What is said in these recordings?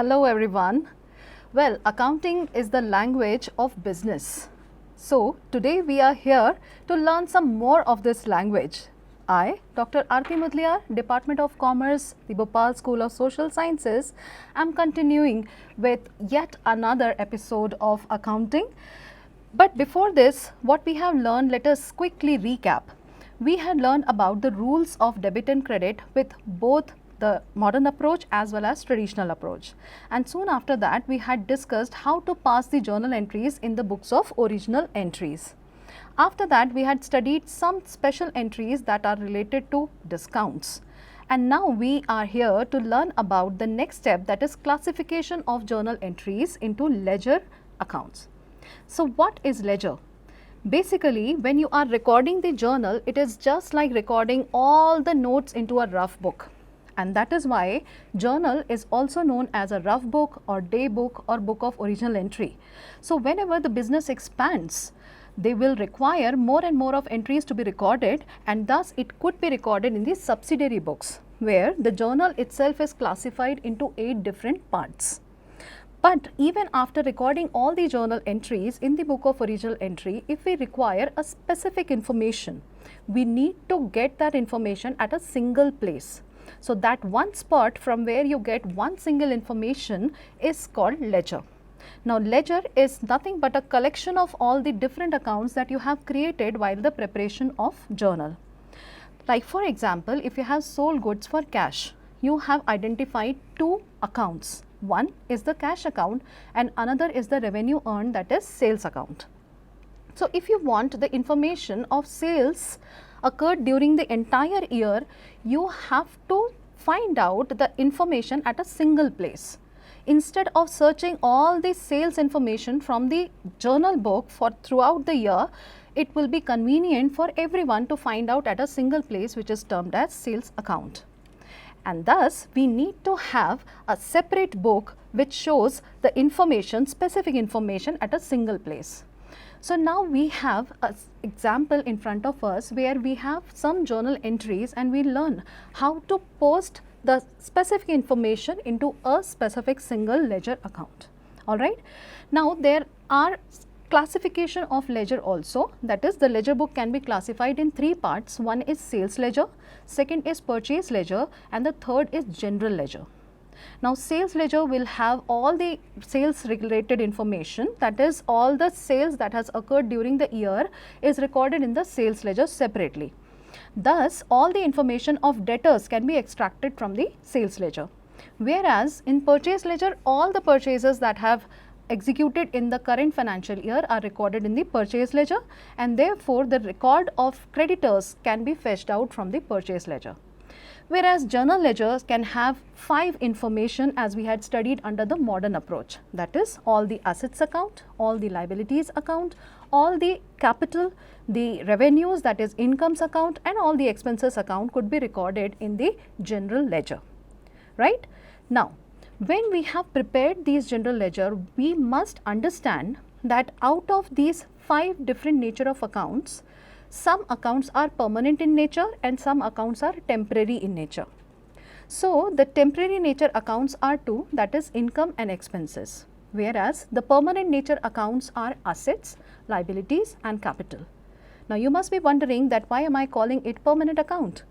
Hello everyone. Well, accounting is the language of business. So, today we are here to learn some more of this language. I, Dr. Aarti Mudliar, Department of Commerce, the Bhopal School of Social Sciences, am continuing with yet another episode of accounting. But before this, what we have learned, let us quickly recap. We had learned about the rules of debit and credit with both the modern approach as well as traditional approach. And soon after that, we had discussed how to pass the journal entries in the books of original entries. After that, we had studied some special entries that are related to discounts. And now we are here to learn about the next step, that is classification of journal entries into ledger accounts. So what is ledger? Basically, when you are recording the journal, it is just like recording all the notes into a rough book. And that is why journal is also known as a rough book or day book or book of original entry. So whenever the business expands, they will require more and more of entries to be recorded, and thus it could be recorded in the subsidiary books, where the journal itself is classified into 8 different parts. But even after recording all the journal entries in the book of original entry, if we require a specific information, we need to get that information at a single place. So that one spot from where you get one single information is called ledger. Now ledger is nothing but a collection of all the different accounts that you have created while the preparation of journal. Like for example, if you have sold goods for cash, you have identified 2 accounts. One is the cash account and another is the revenue earned, that is sales account. So if you want the information of sales occurred during the entire year, you have to find out the information at a single place. Instead of searching all the sales information from the journal book for throughout the year, it will be convenient for everyone to find out at a single place, which is termed as sales account. And thus we need to have a separate book which shows the information, specific information at a single place. So now we have an example in front of us where we have some journal entries and we learn how to post the specific information into a specific single ledger account. Alright. Now there are classification of ledger also, that is the ledger book can be classified in 3 parts. One is sales ledger, second is purchase ledger, and the third is general ledger. Now sales ledger will have all the sales related information, that is all the sales that has occurred during the year is recorded in the sales ledger separately. Thus all the information of debtors can be extracted from the sales ledger. Whereas in purchase ledger, all the purchases that have executed in the current financial year are recorded in the purchase ledger, and therefore the record of creditors can be fetched out from the purchase ledger. Whereas journal ledgers can have 5 information as we had studied under the modern approach, that is all the assets account, all the liabilities account, all the capital, the revenues, that is incomes account, and all the expenses account could be recorded in the general ledger, right? Now when we have prepared these general ledger, we must understand that out of these 5 different nature of accounts, some accounts are permanent in nature and some accounts are temporary in nature. So the temporary nature accounts are 2, that is income and expenses, whereas the permanent nature accounts are assets, liabilities and capital. Now you must be wondering that why am I calling it permanent account?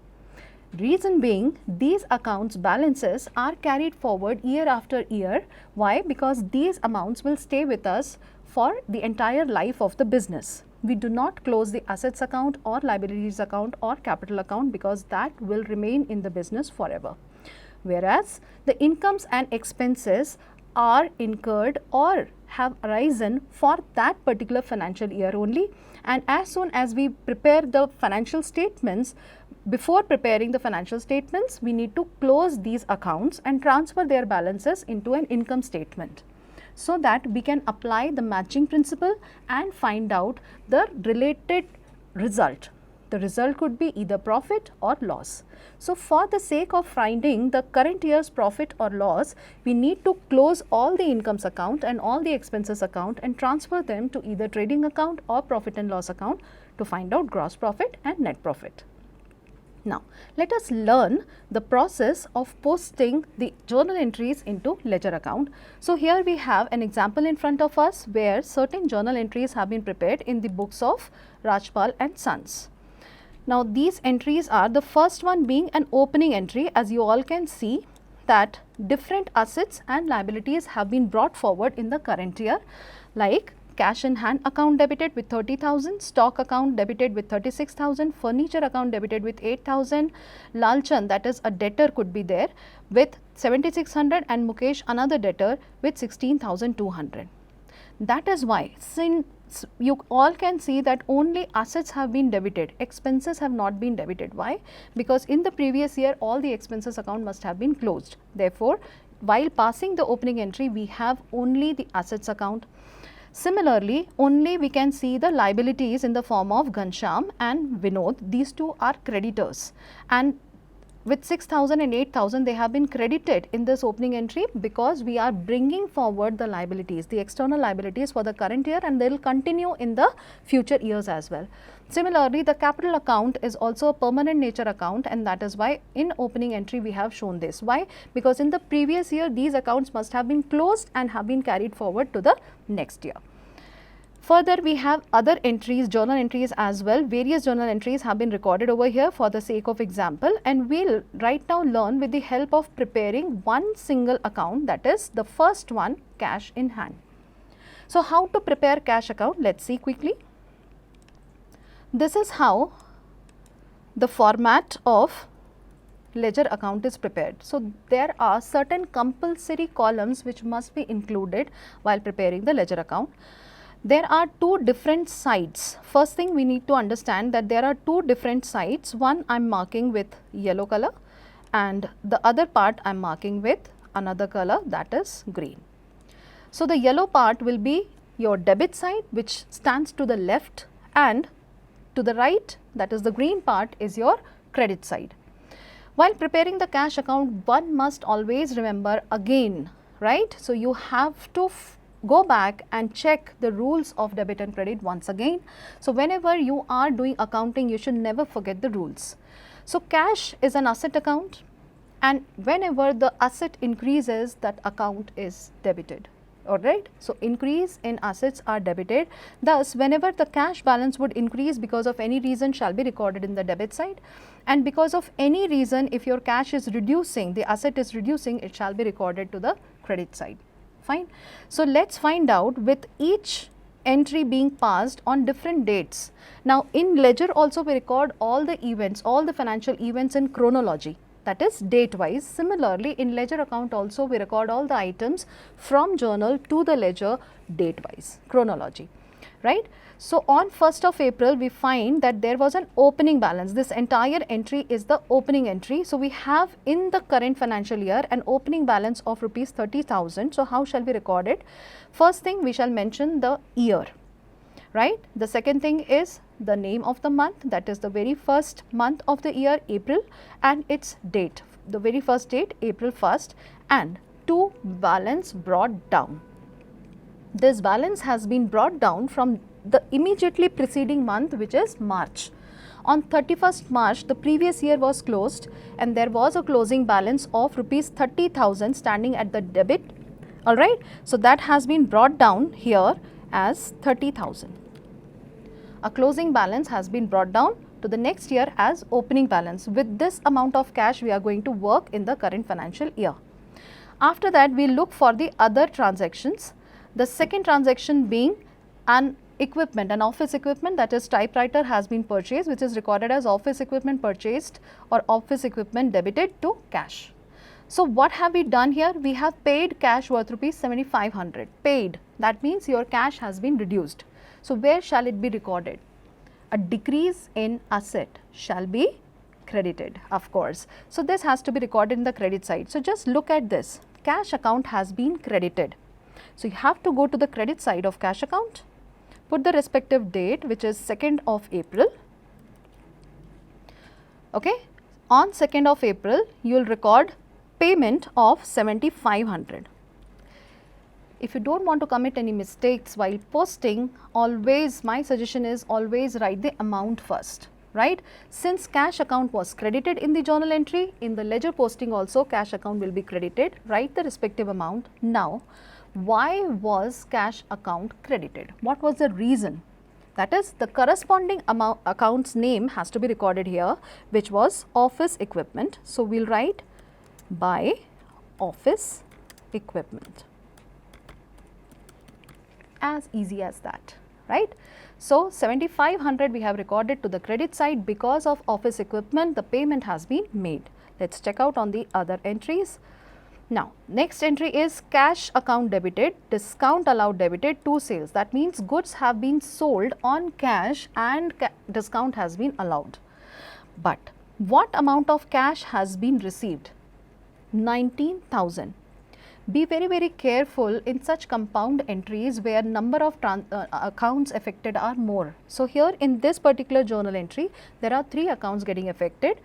Reason being, these accounts balances are carried forward year after year. Why? Because these amounts will stay with us for the entire life of the business. We do not close the assets account or liabilities account or capital account, because that will remain in the business forever. Whereas the incomes and expenses are incurred or have arisen for that particular financial year only, and as soon as we prepare the financial statements, before preparing the financial statements, we need to close these accounts and transfer their balances into an income statement, so that we can apply the matching principle and find out the related result. The result could be either profit or loss. So for the sake of finding the current year's profit or loss, we need to close all the incomes account and all the expenses account and transfer them to either trading account or profit and loss account to find out gross profit and net profit. Now, let us learn the process of posting the journal entries into ledger account. So, here we have an example in front of us where certain journal entries have been prepared in the books of Rajpal and Sons. Now, these entries are, the first one being an opening entry, as you all can see that different assets and liabilities have been brought forward in the current year, like cash in hand account debited with 30,000, stock account debited with 36,000, furniture account debited with 8,000, Lalchand, that is a debtor, could be there with 7,600, and Mukesh, another debtor, with 16,200. That is why, since you all can see that only assets have been debited, expenses have not been debited. Why? Because in the previous year all the expenses account must have been closed. Therefore, while passing the opening entry, we have only the assets account. Similarly, only we can see the liabilities in the form of Ghanshyam and Vinod. These two are creditors, and with 6,000 and 8,000 they have been credited in this opening entry because we are bringing forward the liabilities, the external liabilities for the current year, and they will continue in the future years as well. Similarly, the capital account is also a permanent nature account, and that is why in opening entry we have shown this. Why? Because in the previous year these accounts must have been closed and have been carried forward to the next year. Further, we have other entries, journal entries as well. Various journal entries have been recorded over here for the sake of example, and we'll right now learn with the help of preparing one single account, that is the first one, cash in hand. So, how to prepare cash account? Let's see quickly. This is how the format of ledger account is prepared. So, there are certain compulsory columns which must be included while preparing the ledger account. There are two different sides. First thing, we need to understand that there are two different sides. One I am marking with yellow color and the other part I am marking with another color, that is green. So, the yellow part will be your debit side, which stands to the left, and to the right, that is the green part, is your credit side. While preparing the cash account, one must always remember again, right? So, you have to go back and check the rules of debit and credit once again. So, whenever you are doing accounting, you should never forget the rules. So, cash is an asset account, and whenever the asset increases, that account is debited. Alright. So, increase in assets are debited. Thus, whenever the cash balance would increase because of any reason, shall be recorded in the debit side, and because of any reason, if your cash is reducing, the asset is reducing, it shall be recorded to the credit side. Fine. So, let us find out with each entry being passed on different dates. Now, in ledger also we record all the events, all the financial events in chronology, that is date wise. Similarly, in ledger account also we record all the items from journal to the ledger date wise, chronology, right. So, on 1st of April we find that there was an opening balance. This entire entry is the opening entry. So, we have in the current financial year an opening balance of rupees 30,000. So, how shall we record it? First thing, we shall mention the year, right. The second thing is the name of the month, that is the very first month of the year, April, and its date, the very first date, April 1st, and to balance brought down. This balance has been brought down from the immediately preceding month, which is March. On 31st March, the previous year was closed and there was a closing balance of rupees 30,000 standing at the debit. Alright. So, that has been brought down here as 30,000. A closing balance has been brought down to the next year as opening balance. With this amount of cash, we are going to work in the current financial year. After that, we look for the other transactions. The second transaction being an equipment, an office equipment, that is typewriter has been purchased, which is recorded as office equipment purchased or office equipment debited to cash. So, what have we done here? We have paid cash worth rupees 7,500, paid, that means your cash has been reduced. So, where shall it be recorded? A decrease in asset shall be credited, of course. So, this has to be recorded in the credit side. So, just look at this, cash account has been credited. So, you have to go to the credit side of cash account, put the respective date, which is 2nd of April. Okay. On 2nd of April, you will record payment of 7,500. If you don't want to commit any mistakes while posting, always, my suggestion is always write the amount first. right? Since cash account was credited in the journal entry, in the ledger posting also cash account will be credited. Write the respective amount. Now, why was cash account credited? What was the reason? That is, the corresponding account's name has to be recorded here, which was office equipment. So, we will write by office equipment. As easy as that, right? So, 7500 we have recorded to the credit side because of office equipment, the payment has been made. Let us check out on the other entries. Now, next entry is cash account debited, discount allowed debited to sales. That means goods have been sold on cash and discount has been allowed. But what amount of cash has been received? 19,000. Be very careful in such compound entries where number of accounts affected are more. So, here in this particular journal entry, there are 3 accounts getting affected.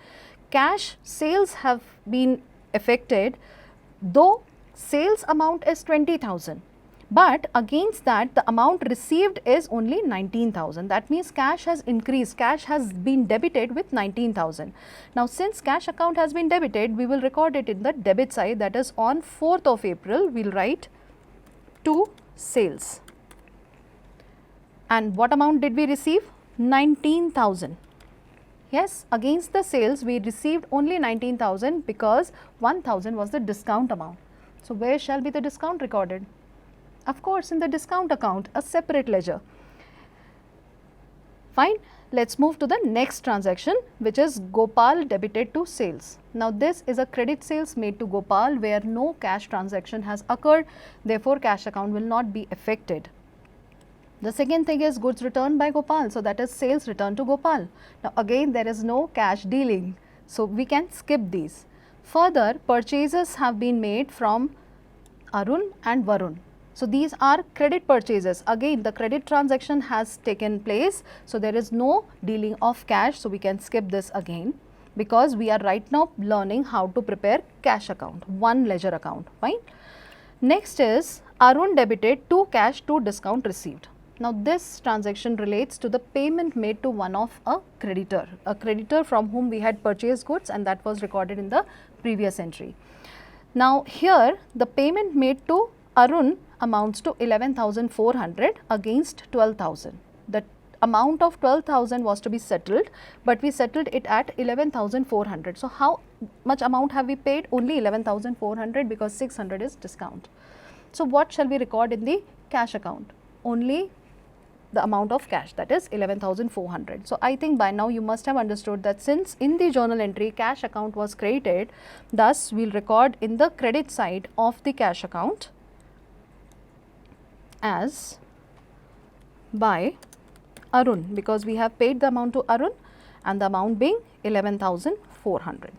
Cash sales have been affected, though sales amount is 20,000. But against that, the amount received is only 19,000. That means cash has increased, cash has been debited with 19,000. Now, since cash account has been debited, we will record it in the debit side, that is on 4th of April, we will write to sales. And what amount did we receive? 19,000. Yes, against the sales, we received only 19,000 because 1,000 was the discount amount. So, where shall be the discount recorded? Of course, in the discount account, a separate ledger. Fine. Let us move to the next transaction, which is Gopal debited to sales. Now, this is a credit sales made to Gopal where no cash transaction has occurred. Therefore, cash account will not be affected. The second thing is goods returned by Gopal. So, that is sales returned to Gopal. Now, again there is no cash dealing. So, we can skip these. Further, purchases have been made from Arun and Varun. So, these are credit purchases. Again, the credit transaction has taken place. So, there is no dealing of cash. So, we can skip this again because we are right now learning how to prepare cash account, one ledger account. Fine. Next is Arun debited to cash to discount received. Now, this transaction relates to the payment made to one of a creditor from whom we had purchased goods, and that was recorded in the previous entry. Now, here the payment made to Arun amounts to 11,400 against 12,000. The amount of 12,000 was to be settled, but we settled it at 11,400. So, how much amount have we paid? Only 11,400 because 600 is discount. So, what shall we record in the cash account? Only the amount of cash, that is 11,400. So, I think by now you must have understood that since in the journal entry cash account was created, thus we will record in the credit side of the cash account as by Arun, because we have paid the amount to Arun and the amount being 11,400.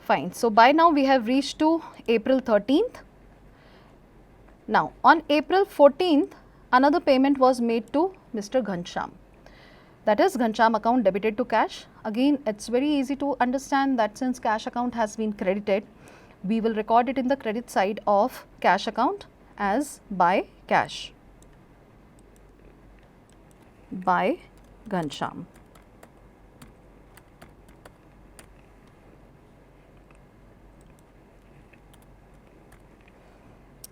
Fine. So, by now we have reached to April 13th. Now, on April 14th, another payment was made to Mr. Ghansham. That is Ghansham account debited to cash. Again, it is very easy to understand that since cash account has been credited, we will record it in the credit side of cash account as by cash, by Ghansham.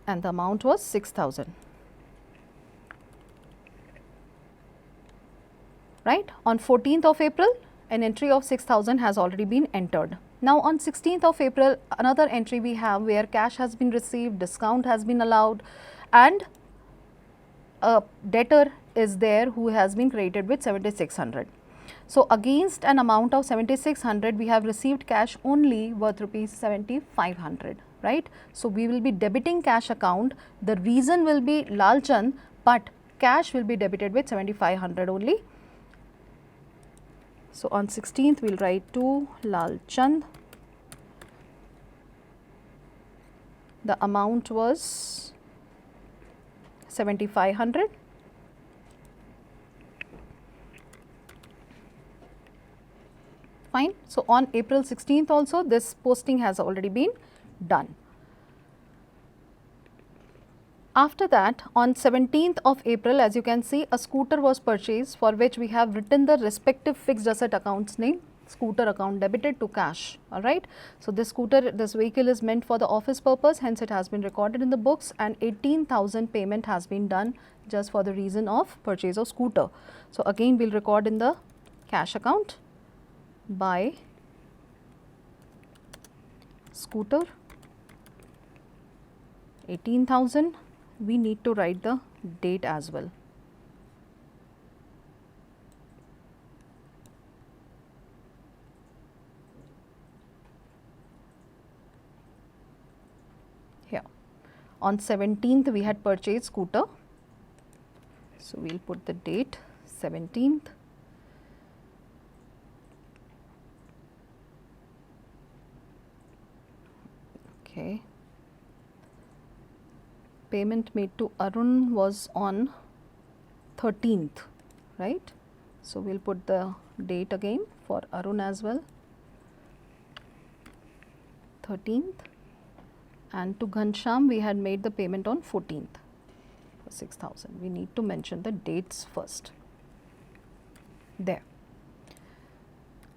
And the amount was 6,000. Right. On 14th of April, an entry of 6,000 has already been entered. Now, on 16th of April, another entry we have where cash has been received, discount has been allowed, and a debtor is there who has been credited with 7,600. So, against an amount of 7,600, we have received cash only worth rupees 7,500. Right. So, we will be debiting cash account. The reason will be Lal Chand, but cash will be debited with 7,500 only. So, on 16th we will write to Lal Chand. The amount was 7,500. Fine. So, on April 16th also this posting has already been done. After that, on 17th of April, as you can see, a scooter was purchased for which we have written the respective fixed asset accounts name, scooter account debited to cash, alright. So, this scooter, this vehicle is meant for the office purpose, hence it has been recorded in the books, and 18,000 payment has been done just for the reason of purchase of scooter. So, again we will record in the cash account by scooter 18,000. We need to write the date as well. Here on 17th we had purchased scooter, so we will put the date 17th. Okay. Payment made to Arun was on 13th, right? So, we will put the date again for Arun as well, 13th, and to Ghansham we had made the payment on 14th for 6,000. We need to mention the dates first. There.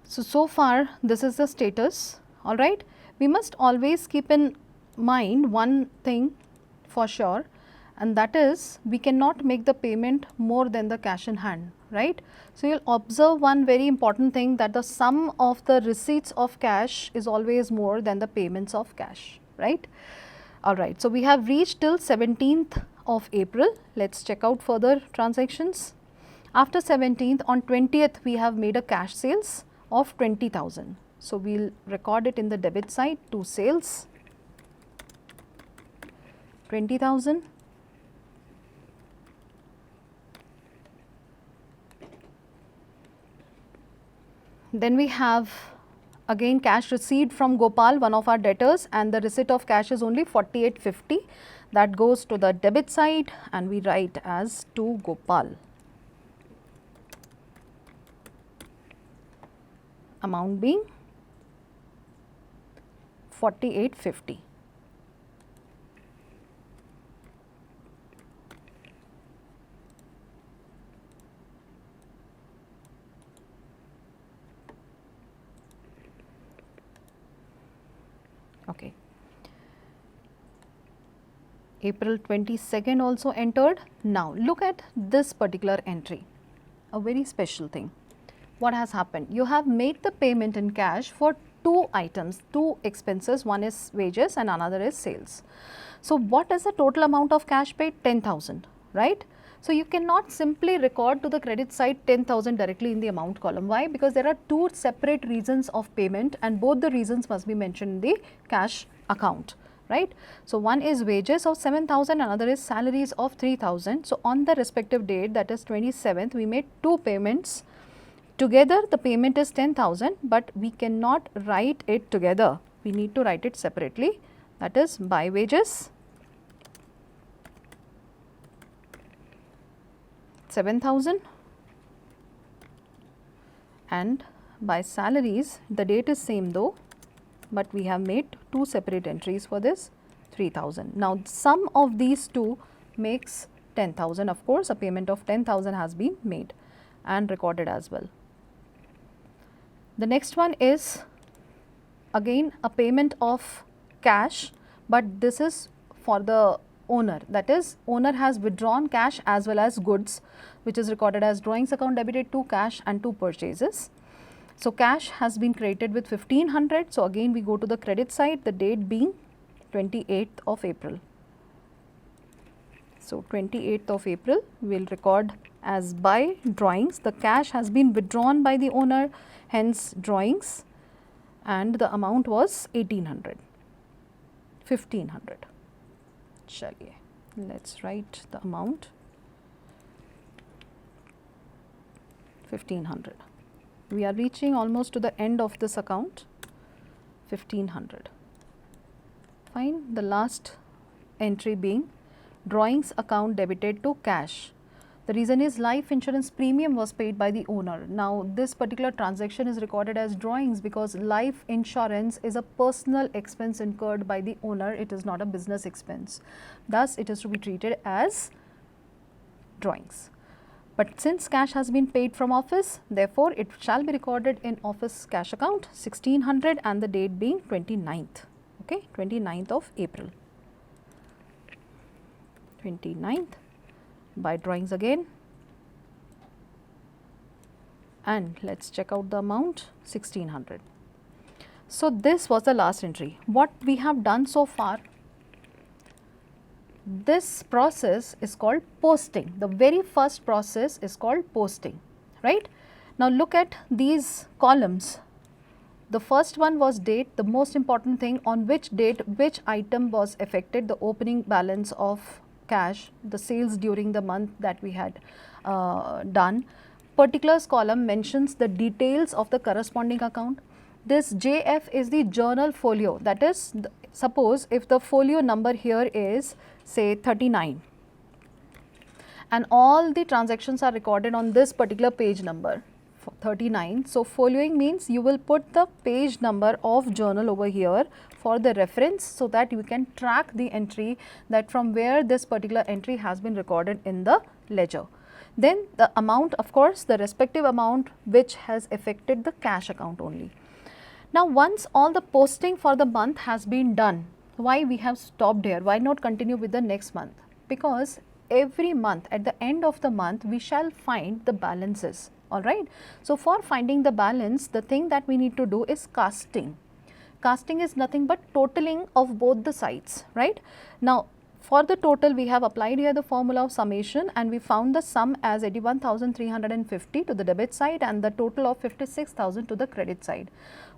So far this is the status, alright. We must always keep in mind one thing for sure, and that is we cannot make the payment more than the cash in hand, right. So, you will observe one very important thing, that the sum of the receipts of cash is always more than the payments of cash, right. Alright, so we have reached till 17th of April. Let us check out further transactions. After 17th, on 20th we have made a cash sales of 20,000. So, we will record it in the debit side to sales 20,000. Then we have again cash received from Gopal, one of our debtors, and the receipt of cash is only 4850. That goes to the debit side and we write as to Gopal. Amount being 4850. Okay. April 22nd also entered. Now, look at this particular entry, a very special thing. What has happened? You have made the payment in cash for two items, two expenses, one is wages and another is sales. So, what is the total amount of cash paid? 10,000, right? So, you cannot simply record to the credit side 10,000 directly in the amount column. Why? Because there are two separate reasons of payment and both the reasons must be mentioned in the cash account, right. So, one is wages of 7,000, another is salaries of 3,000. So, on the respective date, that is 27th, we made two payments. Together the payment is 10,000, but we cannot write it together. We need to write it separately, that is by wages 7,000 and by salaries, the date is same though, but we have made two separate entries for this 3,000. Now, sum of these two makes 10,000. Of course, a payment of 10,000 has been made and recorded as well. The next one is again a payment of cash, but this is for the owner, that is owner has withdrawn cash as well as goods, which is recorded as drawings account debited to cash and to purchases. So, cash has been credited with 1500. So, again we go to the credit side, the date being 28th of April. So, 28th of April we will record as by drawings. The cash has been withdrawn by the owner, hence drawings, and the amount was 1800, 1500. Chaliye, let's write the amount 1500. We are reaching almost to the end of this account, 1500. Fine. The last entry being drawings account debited to cash. The reason is life insurance premium was paid by the owner. Now, this particular transaction is recorded as drawings because life insurance is a personal expense incurred by the owner. It is not a business expense. Thus, it is to be treated as drawings. But since cash has been paid from office, therefore, it shall be recorded in office cash account 1600 and the date being 29th, okay, 29th of April. 29th by drawings again, and let's check out the amount 1600. So, this was the last entry. What we have done so far, this process is called posting. The very first process is called posting, right. Now, look at these columns. The first one was date, the most important thing, on which date which item was affected, the opening balance of cash, the sales during the month that we had done. Particulars column mentions the details of the corresponding account. This JF is the journal folio, that is, suppose if the folio number here is say 39 and all the transactions are recorded on this particular page number 39. So, folioing means you will put the page number of journal over here for the reference, so that you can track the entry, that from where this particular entry has been recorded in the ledger. Then the amount, of course, the respective amount which has affected the cash account only. Now, once all the posting for the month has been done, why we have stopped here? Why not continue with the next month? Because every month, at the end of the month, we shall find the balances, alright. So, for finding the balance, the thing that we need to do is casting. Casting is nothing but totaling of both the sides, right. Now, for the total, we have applied here the formula of summation, and we found the sum as 81,350 to the debit side and the total of 56,000 to the credit side.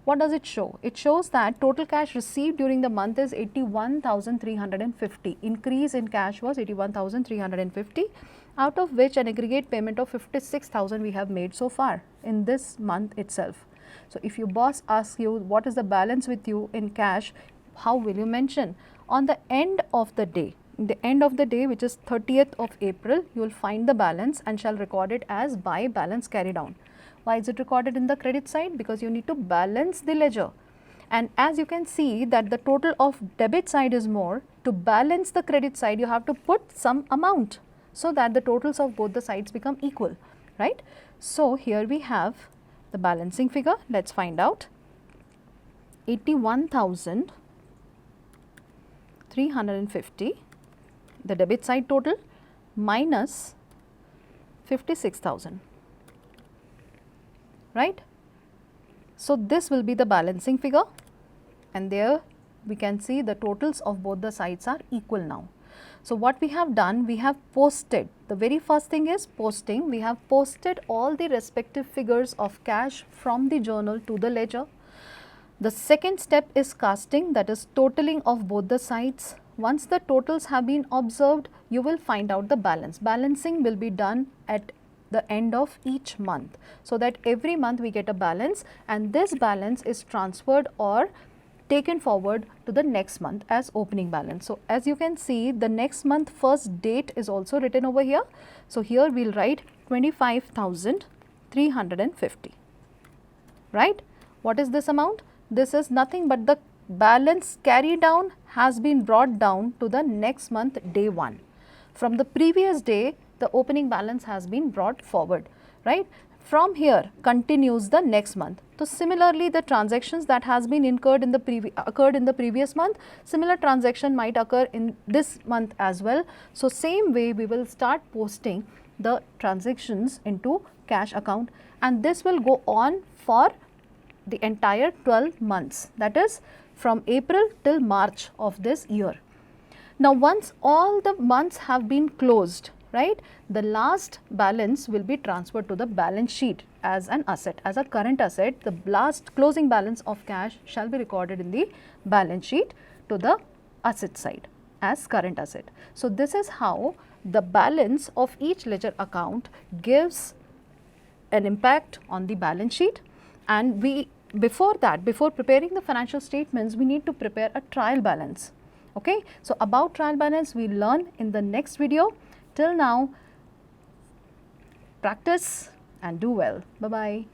What does it show? It shows that total cash received during the month is 81,350. Increase in cash was 81,350, out of which an aggregate payment of 56,000 we have made so far in this month itself. So, if your boss asks you what is the balance with you in cash, how will you mention? On the end of the day, which is 30th of April, you will find the balance and shall record it as by balance carried on. Why is it recorded in the credit side? Because you need to balance the ledger. And as you can see that the total of debit side is more, to balance the credit side you have to put some amount, so that the totals of both the sides become equal, right. So, here we have the balancing figure. Let us find out. 81,350, the debit side total, minus 56,000, right. So, this will be the balancing figure, and there we can see the totals of both the sides are equal now. So, what we have done, we have posted, the very first thing is posting. We have posted all the respective figures of cash from the journal to the ledger. The second step is casting, that is totaling of both the sides. Once the totals have been observed, you will find out the balance. Balancing will be done at the end of each month, so that every month we get a balance, and this balance is transferred or taken forward to the next month as opening balance. So, as you can see, the next month first date is also written over here. So, here we will write 25,350, right. What is this amount? This is nothing but the balance carried down has been brought down to the next month day 1. From the previous day, the opening balance has been brought forward, right. From here continues the next month. So, similarly, the transactions that has been occurred in the previous month, similar transaction might occur in this month as well. So, same way we will start posting the transactions into cash account, and this will go on for the entire 12 months, that is from April till March of this year. Now, once all the months have been closed, right, the last balance will be transferred to the balance sheet as an asset, as a current asset. The last closing balance of cash shall be recorded in the balance sheet to the asset side as current asset. So, this is how the balance of each ledger account gives an impact on the balance sheet, and before preparing the financial statements, we need to prepare a trial balance. Okay. So, about trial balance we learn in the next video. Till now, practice and do well. Bye-bye.